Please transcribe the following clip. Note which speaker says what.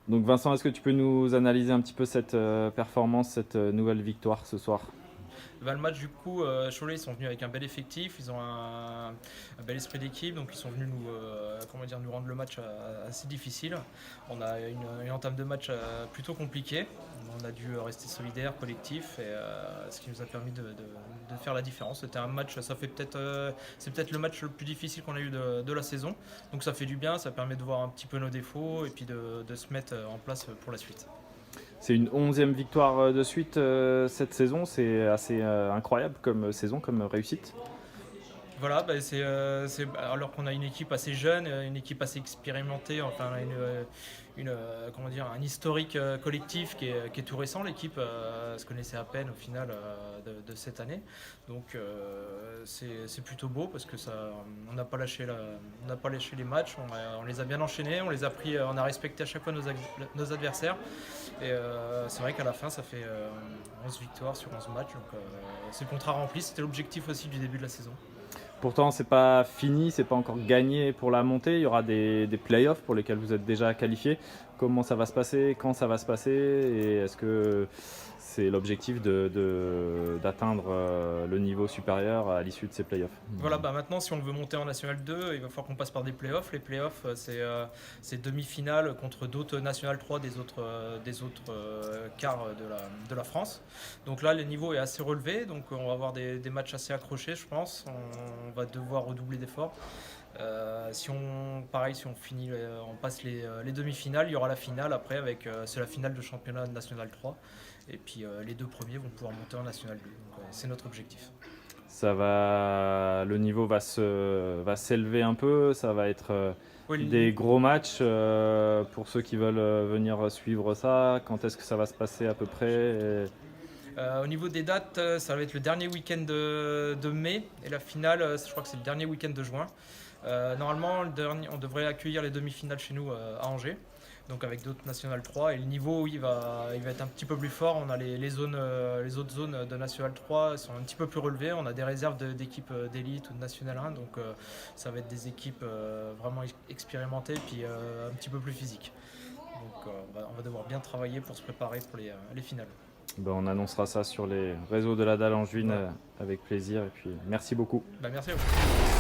Speaker 1: Donc Vincent, est-ce que tu peux nous analyser un petit peu cette performance, cette nouvelle victoire ce soir?
Speaker 2: Le match, du coup, Cholet, ils sont venus avec un bel effectif, ils ont un bel esprit d'équipe, donc ils sont venus nous rendre le match assez difficile. On a une entame de match plutôt compliquée. On a dû rester solidaire, collectif, ce qui nous a permis de faire la différence. C'était un match, c'est peut-être le match le plus difficile qu'on a eu de la saison. Donc ça fait du bien, ça permet de voir un petit peu nos défauts et puis de se mettre en place pour la suite.
Speaker 1: C'est une 11e victoire de suite cette saison, c'est assez incroyable comme saison, comme réussite.
Speaker 2: Voilà, alors qu'on a une équipe assez jeune, une équipe assez expérimentée, enfin comment dire, un historique collectif qui est tout récent. L'équipe se connaissait à peine au final de cette année, donc c'est plutôt beau parce que on n'a pas lâché les matchs, on les a bien enchaînés, on les a pris, on a respecté à chaque fois nos adversaires, et c'est vrai qu'à la fin ça fait 11 victoires sur 11 matchs, donc c'est le contrat rempli. C'était l'objectif aussi du début de la saison.
Speaker 1: Pourtant, c'est pas fini, c'est pas encore gagné pour la montée. Il y aura des playoffs pour lesquels vous êtes déjà qualifiés. Comment ça va se passer? Quand ça va se passer? Et est-ce que c'est l'objectif d'atteindre le niveau supérieur à l'issue de ces playoffs?
Speaker 2: Voilà, maintenant, si on veut monter en National 2, il va falloir qu'on passe par des playoffs. Les playoffs, c'est demi-finale contre d'autres National 3 des autres quarts de la France. Donc là, le niveau est assez relevé, donc on va avoir des matchs assez accrochés, je pense. On va devoir redoubler d'efforts. Si on finit, on passe les demi-finales, il y aura la finale après, c'est la finale de championnat national 3. Et puis les deux premiers vont pouvoir monter en National 2. Donc c'est notre objectif.
Speaker 1: Le niveau va s'élever un peu. Ça va être
Speaker 2: Oui,
Speaker 1: des gros matchs pour ceux qui veulent venir suivre ça. Quand est-ce que ça va se passer à peu près?
Speaker 2: au niveau des dates, ça va être le dernier week-end de mai et la finale, je crois que c'est le dernier week-end de juin. Normalement, on devrait accueillir les demi-finales chez nous à Angers, donc avec d'autres National 3. Et le niveau, oui, il va être un petit peu plus fort. On a les autres zones de National 3 sont un petit peu plus relevées. On a des réserves d'équipes d'élite ou de National 1, donc ça va être des équipes vraiment expérimentées puis un petit peu plus physiques. Donc on va devoir bien travailler pour se préparer pour les finales.
Speaker 1: Ben, on annoncera ça sur les réseaux de la Dalle Angevine
Speaker 2: Voilà.
Speaker 1: avec plaisir. Et puis merci beaucoup.
Speaker 2: Merci à vous.